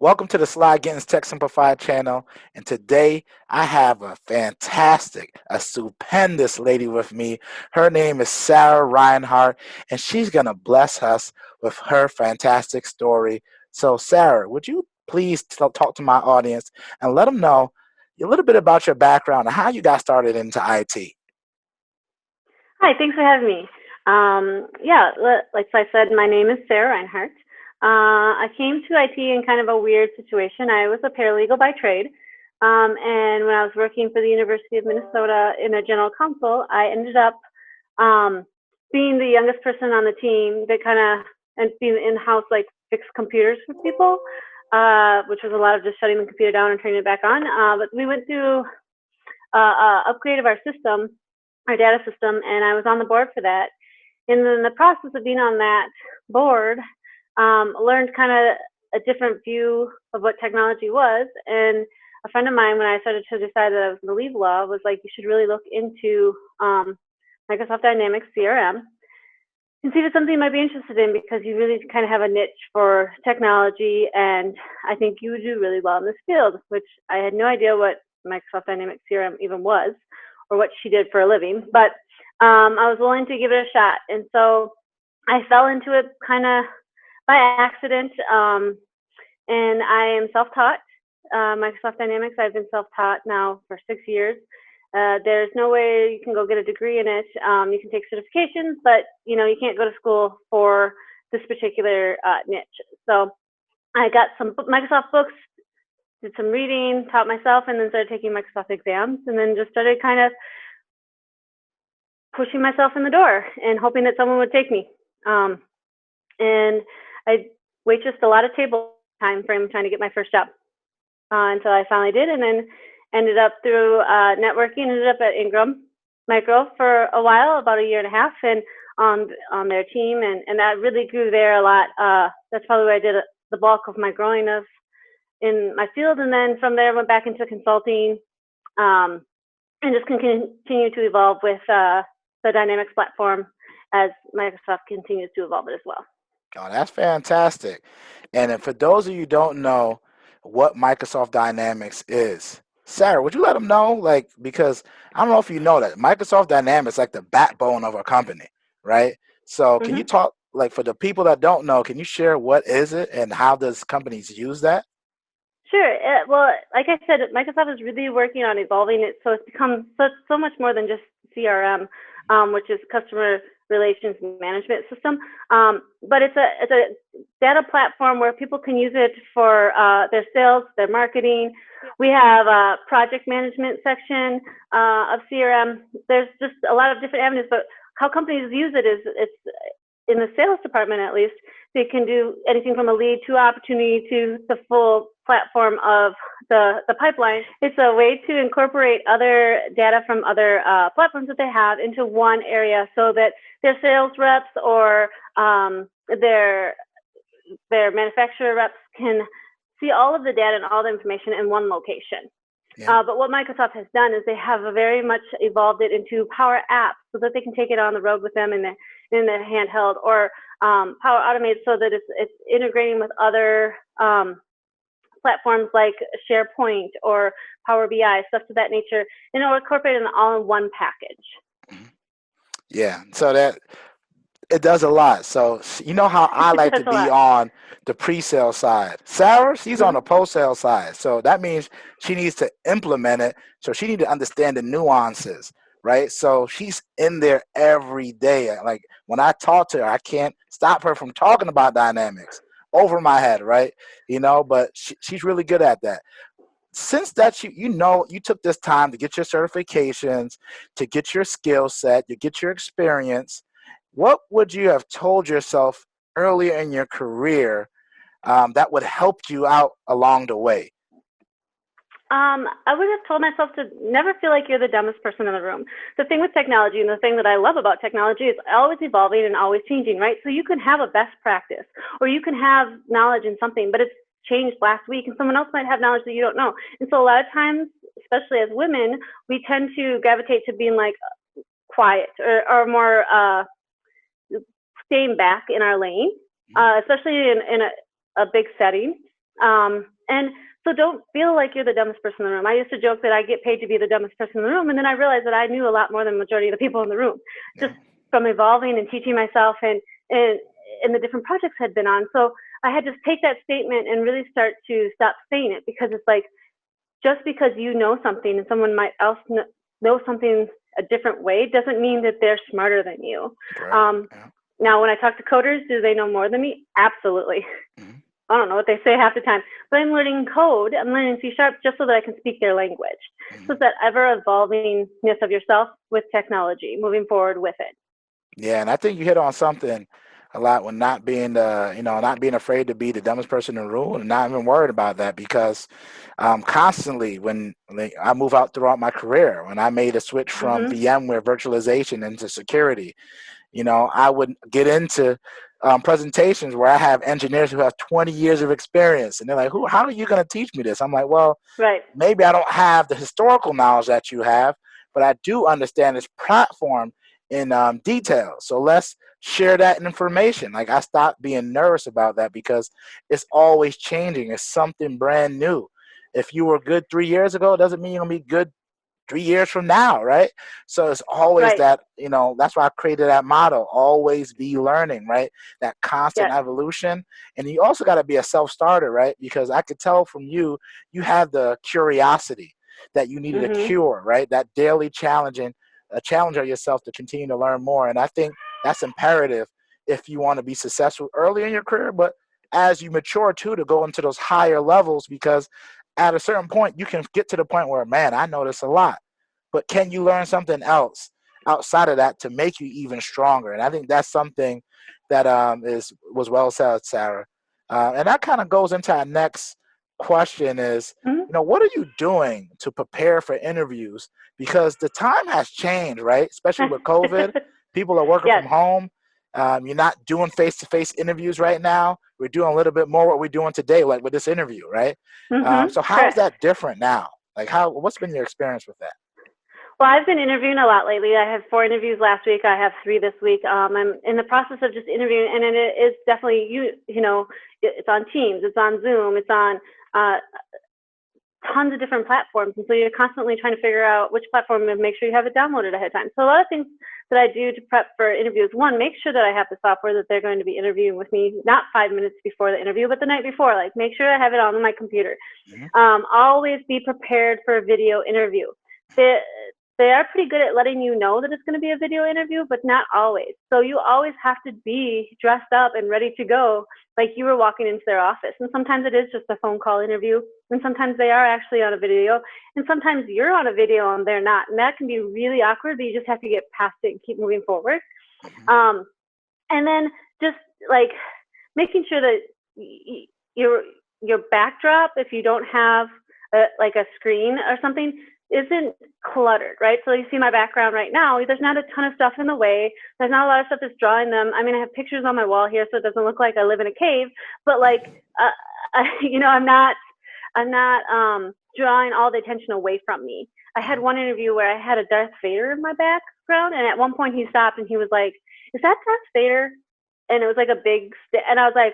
Welcome to the Slide Getting Tech Simplified channel. And today I have a fantastic, a stupendous lady with me. Her name is Sarah Reinhart, and she's going to bless us with her fantastic story. So, Sarah, would you please talk to my audience and let them know a little bit about your background and how you got started into IT? Hi, thanks for having me. Like I said, my name is Sarah Reinhart. I came to IT in kind of a weird situation. I was a paralegal by trade, and when I was working for the University of Minnesota in a general counsel, I ended up being the youngest person on the team that and being in-house, like fix computers for people, which was a lot of just shutting the computer down and turning it back on. But we went through upgrade of our system, our data system, and I was on the board for that. And in the process of being on that board, learned kind of a different view of what technology was. And a friend of mine, when I started to decide that I was going to leave law, was like, you should really look into Microsoft Dynamics CRM and see if it's something you might be interested in, because you really kind of have a niche for technology, and I think you would do really well in this field, which I had no idea what Microsoft Dynamics CRM even was, or what she did for a living, but I was willing to give it a shot. And so I fell into it kind of by accident, and I am self-taught. Microsoft Dynamics, I've been self-taught now for 6 years. There's no way you can go get a degree in it. You can take certifications, but you can't go to school for this particular niche. So I got some Microsoft books, did some reading, taught myself, and then started taking Microsoft exams, and then just started kind of pushing myself in the door and hoping that someone would take me. And I waitressed a lot of table time frame trying to get my first job until I finally did, and then ended up through networking, ended up at Ingram Micro for a while, about a year and a half, and on their team, and that really grew there a lot. That's probably where I did the bulk of my growing of in my field, and then from there went back into consulting, and just continue to evolve with the Dynamics platform as Microsoft continues to evolve it as well. Oh, that's fantastic. And for those of you who don't know what Microsoft Dynamics is, Sarah, would you let them know? Because I don't know if you know that Microsoft Dynamics is like the backbone of a company, right? So can you talk, for the people that don't know, can you share what is it and how does companies use that? Sure. Well, like I said, Microsoft is really working on evolving it, so it's become so much more than just CRM, which is customer relations management system. But it's a data platform where people can use it for their sales, their marketing. We have a project management section of CRM. There's just a lot of different avenues, but how companies use it is it's in the sales department, at least. They can do anything from a lead to opportunity to the full platform of the pipeline. It's a way to incorporate other data from other platforms that they have into one area, so that their sales reps or their manufacturer reps can see all of the data and all the information in one location. Yeah. But what Microsoft has done is they have very much evolved it into Power Apps, so that they can take it on the road with them in their handheld, or Power Automate, so that it's integrating with other platforms like SharePoint or Power BI, stuff to that nature, and it'll incorporate it all in one package. Yeah, so that it does a lot. So you know how I like to be on the pre-sale side. Sarah, she's on the post-sale side. So that means she needs to implement it. So she needs to understand the nuances, right? So she's in there every day. Like when I talk to her, I can't stop her from talking about Dynamics over my head, right? But she's really good at that. Since that you took this time to get your certifications, to get your skill set, to get your experience, what would you have told yourself earlier in your career that would help you out along the way? I would have told myself to never feel like you're the dumbest person in the room. The thing with technology, and the thing that I love about technology, is always evolving and always changing, right? So you can have a best practice, or you can have knowledge in something, but it's changed last week, and someone else might have knowledge that you don't know. And so a lot of times, especially as women, we tend to gravitate to being like quiet or more staying back in our lane, especially in a big setting. And so don't feel like you're the dumbest person in the room. I used to joke that I get paid to be the dumbest person in the room, and then I realized that I knew a lot more than the majority of the people in the room, just from evolving and teaching myself and the different projects I'd been on. So I had to take that statement and really start to stop saying it, because it's like, just because you know something and someone might else know something a different way doesn't mean that they're smarter than you. Right. Now, when I talk to coders, do they know more than me? Absolutely. I don't know what they say half the time, but I'm learning code. I'm learning C# just so that I can speak their language. So it's that ever evolvingness of yourself with technology, moving forward with it. Yeah, and I think you hit on something a lot when not being not being afraid to be the dumbest person in the room and not even worried about that, because constantly when I move out throughout my career, when I made a switch from VMware virtualization into security, I would get into presentations where I have engineers who have 20 years of experience, and they're like, how are you going to teach me this? I'm like, well, maybe I don't have the historical knowledge that you have, but I do understand this platform in detail. So let's share that information. Like, I stopped being nervous about that because it's always changing. It's something brand new. If you were good 3 years ago, it doesn't mean you're going to be good 3 years from now, right? So it's always that, that's why I created that motto, always be learning, right? That constant evolution. And you also got to be a self-starter, right? Because I could tell from you have the curiosity that you needed a cure, right? That daily challenge of yourself to continue to learn more. And I think that's imperative if you want to be successful early in your career, but as you mature too, to go into those higher levels, because at a certain point, you can get to the point where, man, I know this a lot, but can you learn something else outside of that to make you even stronger? And I think that's something that was well said, Sarah. And that kind of goes into our next question is, what are you doing to prepare for interviews? Because the time has changed, right? Especially with COVID, people are working from home. You're not doing face-to-face interviews right now. We're doing a little bit more what we're doing today, like with this interview, right? So how is that different now? Like, what's been your experience with that? Well, I've been interviewing a lot lately. I had 4 interviews last week. I have 3 this week. I'm in the process of just interviewing, and it is definitely, it's on Teams, it's on Zoom, it's on tons of different platforms. And so you're constantly trying to figure out which platform and make sure you have it downloaded ahead of time. So a lot of things that I do to prep for interviews: one, make sure that I have the software that they're going to be interviewing with me, not 5 minutes before the interview, but the night before. Like, make sure I have it on my computer. Always be prepared for a video interview. They are pretty good at letting you know that it's going to be a video interview, but not always. So you always have to be dressed up and ready to go like you were walking into their office. And sometimes it is just a phone call interview, and sometimes they are actually on a video, and sometimes you're on a video and they're not. And that can be really awkward, but you just have to get past it and keep moving forward. And then just like making sure that your backdrop, if you don't have like a screen or something, isn't cluttered, right? So you see my background right now, there's not a ton of stuff in the way. There's not a lot of stuff that's drawing them. I mean, I have pictures on my wall here, so it doesn't look like I live in a cave, but like, I'm not drawing all the attention away from me. I had one interview where I had a Darth Vader in my background, and at one point he stopped and he was like, "Is that Darth Vader?" And it was like a big, and I was like,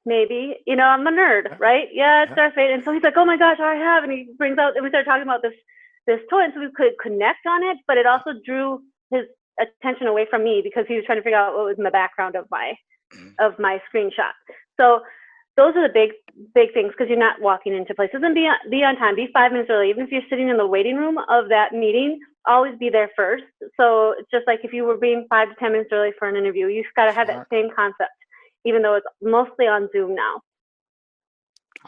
maybe, I'm a nerd, right? Yeah, it's Darth Vader. And so he's like, "Oh my gosh, I have," and he brings out, and we started talking about this toy, and so we could connect on it, but it also drew his attention away from me because he was trying to figure out what was in the background of my screenshot. So those are the big things, because you're not walking into places. And be on time, be 5 minutes early. Even if you're sitting in the waiting room of that meeting, always be there first. So it's just like if you were being 5 to 10 minutes early for an interview, you've got to have that same concept, even though it's mostly on Zoom now.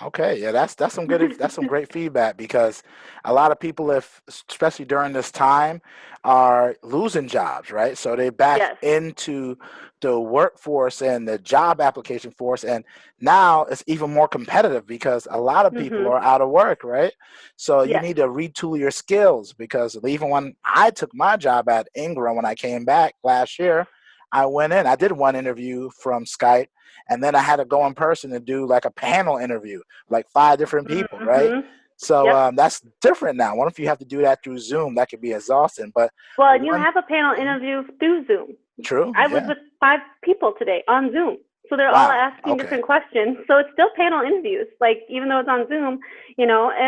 Okay, yeah, that's some good, that's some great feedback, because a lot of people, especially during this time, are losing jobs, right? So they back into the workforce and the job application force, and now it's even more competitive because a lot of people are out of work, right? So you need to retool your skills, because even when I took my job at Ingram when I came back last year, I went in, I did one interview from Skype, and then I had to go in person and do like a panel interview, like 5 different people, right? So that's different now. What if you have to do that through Zoom? That could be exhausting. But you have a panel interview through Zoom. True. I was with 5 people today on Zoom. So they're all Wow. asking Okay. different questions. So it's still panel interviews, like even though it's on Zoom,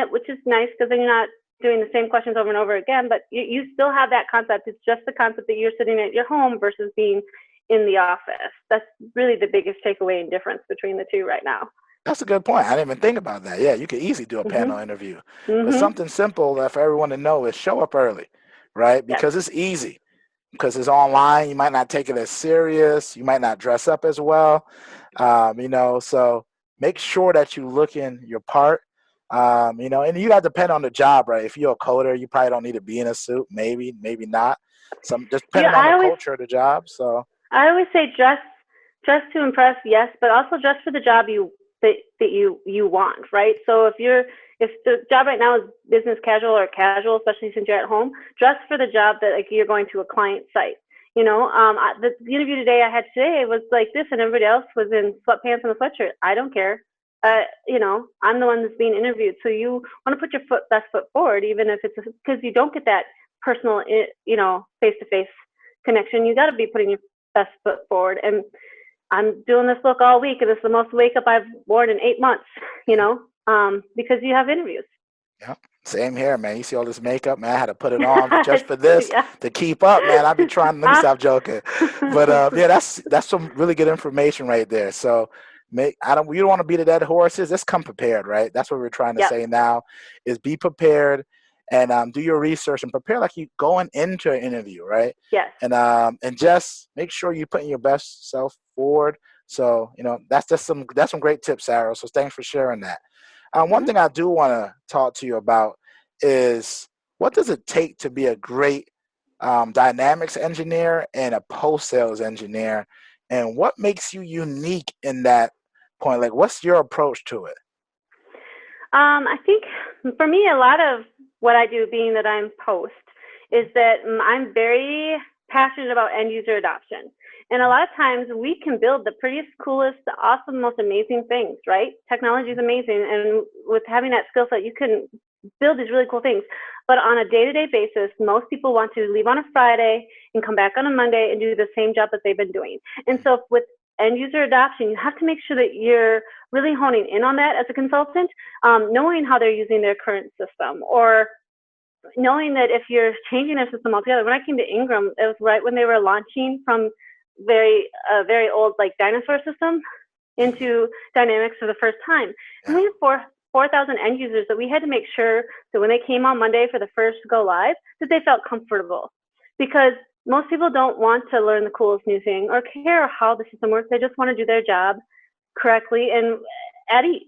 which is nice because then you're not doing the same questions over and over again, but you still have that concept. It's just the concept that you're sitting at your home versus being in the office. That's really the biggest takeaway and difference between the two right now. That's a good point. I didn't even think about that. Yeah, you could easily do a panel interview. But Mm-hmm. something simple that for everyone to know is show up early, right? Yes. Because it's easy. Because it's online, you might not take it as serious. You might not dress up as well. So make sure that you look in your part. And you got to depend on the job, right? If you're a coder, you probably don't need to be in a suit. Maybe not. Just depending on the culture of the job. So I always say dress to impress, yes, but also dress for the job that you want, right? So if the job right now is business casual or casual, especially since you're at home, dress for the job that like you're going to a client site. The interview today I had today was like this, and everybody else was in sweatpants and a sweatshirt. I don't care. I'm the one that's being interviewed, so you want to put your best foot forward, even if it's because you don't get that personal, face-to-face connection. You got to be putting your best foot forward. And I'm doing this look all week, and it's the most wake up I've worn in 8 months, because you have interviews. Yeah, same here, man. You see all this makeup, man. I had to put it on just for this to keep up, man. I've been trying. Let me stop joking, but yeah, that's some really good information right there. So, you don't want to beat the dead horses. Just come prepared, right? That's what we're trying to say now. Is be prepared and do your research and prepare like you going into an interview, right? Yes. And just make sure you're putting your best self forward. So that's some great tips, Sarah. So thanks for sharing that. One thing I do want to talk to you about is what does it take to be a great Dynamics engineer and a post-sales engineer, and what makes you unique in that point? Like, what's your approach to it? I think for me, a lot of what I do, being that I'm post, is that I'm very passionate about end user adoption. And a lot of times we can build the prettiest, coolest, awesome, most amazing things, right? Technology is amazing. And with having that skill set, you can build these really cool things. But on a day-to-day basis, most people want to leave on a Friday and come back on a Monday and do the same job that they've been doing. And so with end user adoption, you have to make sure that you're really honing in on that as a consultant, knowing how they're using their current system, or knowing that if you're changing their system altogether. When I came to Ingram, it was right when they were launching from very old like dinosaur system into Dynamics for the first time. And we had 4,000 end users that we had to make sure that when they came on Monday for the first go live, that they felt comfortable, because most people don't want to learn the coolest new thing or care how the system works. They just want to do their job correctly and at ease.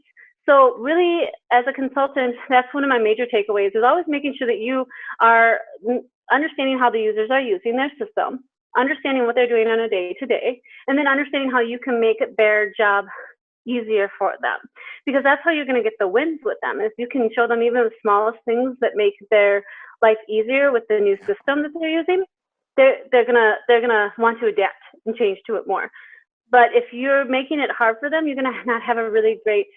So really, as a consultant, that's one of my major takeaways, is always making sure that you are understanding how the users are using their system, understanding what they're doing on a day-to-day, and then understanding how you can make their job easier for them. Because that's how you're going to get the wins with them. If you can show them even the smallest things that make their life easier with the new system that they're using, they're gonna want to adapt and change to it more. But if you're making it hard for them, you're gonna not have a really great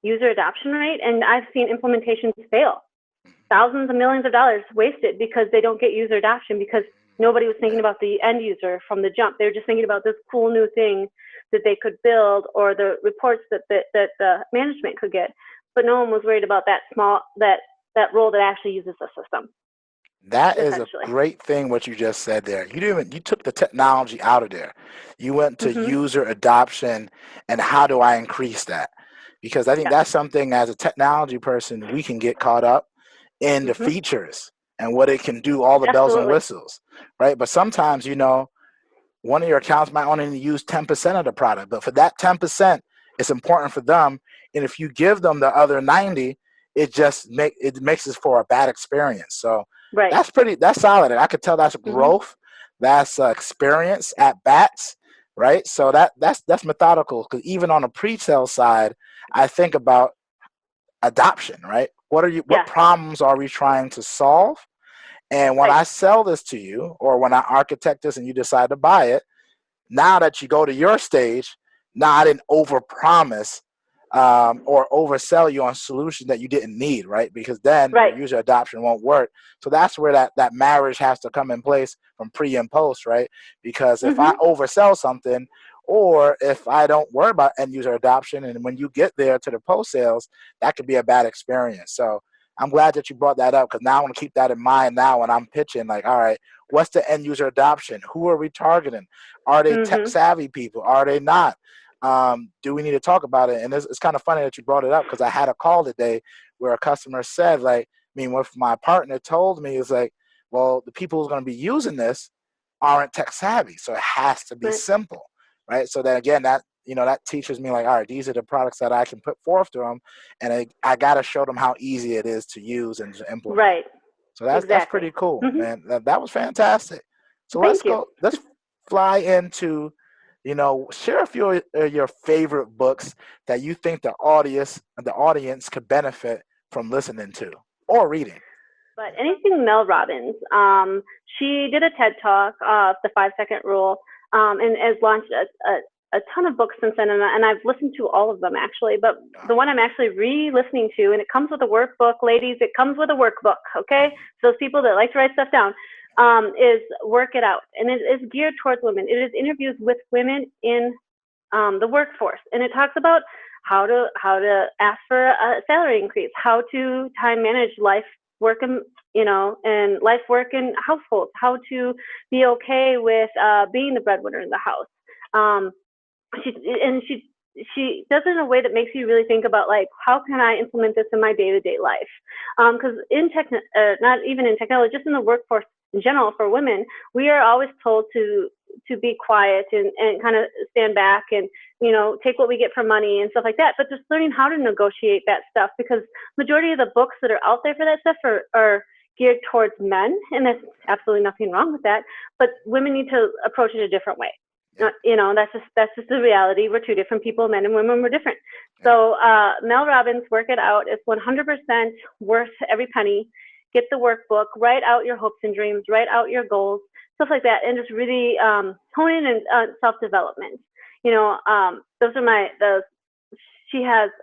user adoption rate. And I've seen implementations fail, thousands of millions of dollars wasted because they don't get user adoption, because nobody was thinking about the end user from the jump. They were just thinking about this cool new thing that they could build, or the reports that the management could get. But no one was worried about that role that actually uses the system. That is a great thing what you just said there. You took the technology out of there. You went to user adoption and how do I increase that? Because I think that's something as a technology person we can get caught up in the features and what it can do, all the bells and whistles, right? But sometimes, one of your accounts might only use 10% of the product, but for that 10%, it's important for them. And if you give them the other 90, it makes it for a bad experience. So that's solid. And I could tell that's growth, that's experience at bats, right? So that's methodical, because even on the pre-sale side, I think about adoption, right? What problems are we trying to solve? And when I sell this to you, or when I architect this and you decide to buy it, now that you go to your stage, now I didn't overpromise or oversell you on solutions that you didn't need, right? Because then your user adoption won't work. So that's where that marriage has to come in place from pre and post, right? Because if I oversell something, or if I don't worry about end user adoption, and when you get there to the post sales, that could be a bad experience. So I'm glad that you brought that up, because now I want to keep that in mind now when I'm pitching. Like, all right, what's the end user adoption? Who are we targeting? Are they tech savvy people? Are they not? Do we need to talk about it? And it's kind of funny that you brought it up, because I had a call today where a customer said, like, I mean, what my partner told me is like, well, the people who's going to be using this aren't tech savvy, so it has to be simple, right? So then again, that that teaches me, like, all right, these are the products that I can put forth to them, and I got to show them how easy it is to use and to implement. Right. So that's pretty cool, man. That was fantastic. So let's fly into, share a few of your favorite books that you think the audience could benefit from listening to or reading. But anything Mel Robbins. She did a TED Talk, the 5-second rule, and has launched a ton of books since then, and I've listened to all of them actually. But the one I'm actually re-listening to, and it comes with a workbook, ladies. It comes with a workbook, okay? So those people that like to write stuff down, is Work It Out, and it is geared towards women. It is interviews with women in the workforce, and it talks about how to ask for a salary increase, how to time manage life, work, and and life, work, and household, how to be okay with being the breadwinner in the house. She does it in a way that makes you really think about, like, how can I implement this in my day-to-day life? Because not even in technology, just in the workforce in general for women, we are always told to be quiet and kind of stand back and take what we get for money and stuff like that. But just learning how to negotiate that stuff, because majority of the books that are out there for that stuff are geared towards men, and there's absolutely nothing wrong with that. But women need to approach it a different way. That's just the reality. We're two different people, men and women. We're different. So Mel Robbins' Work It Out is 100% worth every penny. Get the workbook, write out your hopes and dreams, write out your goals, stuff like that, and just really hone in on self-development. Those are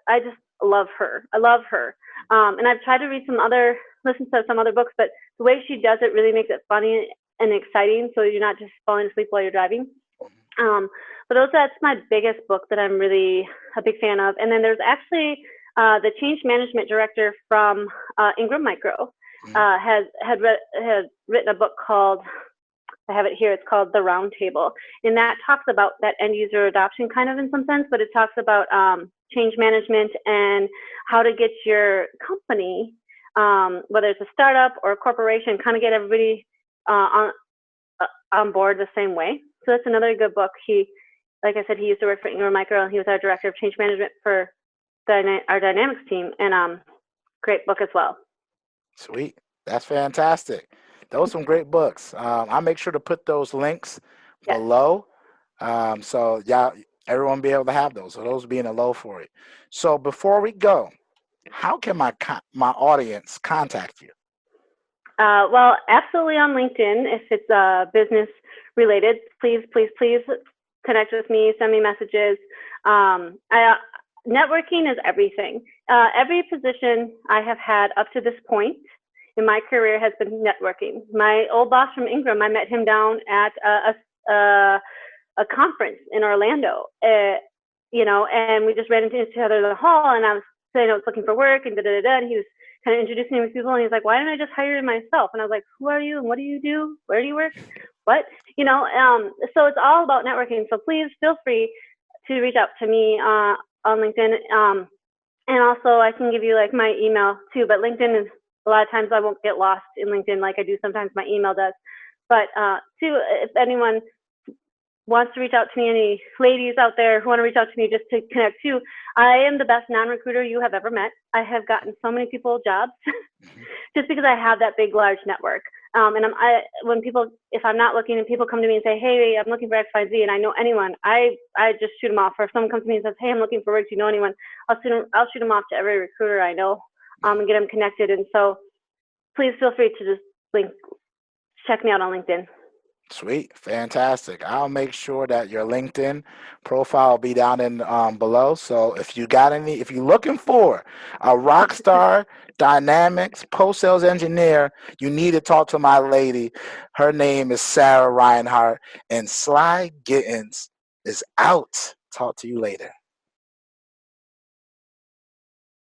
I just love her. I love her. And I've tried to listen to some other books, but the way she does it really makes it funny and exciting, so you're not just falling asleep while you're driving. But that's my biggest book that I'm really a big fan of. And then there's actually the change management director from Ingram Micro has written a book called, I have it here, it's called The Round Table. And that talks about that end user adoption kind of in some sense, but it talks about change management and how to get your company, whether it's a startup or a corporation, kind of get everybody on board the same way. So that's another good book. Like I said, he used to work for Ingram Micro, and he was our director of change management for our Dynamics team, and great book as well. Sweet. That's fantastic. Those are some great books. I'll make sure to put those links below. So everyone will be able to have those. So those will be in the low for it. So before we go, how can my audience contact you? Well, absolutely on LinkedIn. If it's business related, please connect with me, send me messages. Networking is everything. Every position I have had up to this point in my career has been networking. My old boss from Ingram, I met him down at a conference in Orlando, and we just ran into each other in the hall, and I was saying I was looking for work, and and he was kind of introducing me to people, and he's like, why didn't I just hire myself? And I was like, who are you, and what do you do? Where do you work? What? So it's all about networking. So please feel free to reach out to me on LinkedIn. And also I can give you like my email too, but LinkedIn is, a lot of times I won't get lost in LinkedIn like I do sometimes my email does. But too, if anyone wants to reach out to me, any ladies out there who want to reach out to me just to connect too, I am the best non-recruiter you have ever met. I have gotten so many people jobs just because I have that big, large network. And if I'm not looking and people come to me and say, hey, I'm looking for X, Y, Z, and I know anyone, I just shoot them off. Or if someone comes to me and says, hey, I'm looking for work, do you know anyone? I'll shoot them off to every recruiter I know and get them connected. And so please feel free to just check me out on LinkedIn. Sweet. Fantastic. I'll make sure that your LinkedIn profile will be down in below. So if you're looking for a rock star Dynamics post-sales engineer, you need to talk to my lady. Her name is Sarah Reinhart, and Sly Gittens is out. Talk to you later.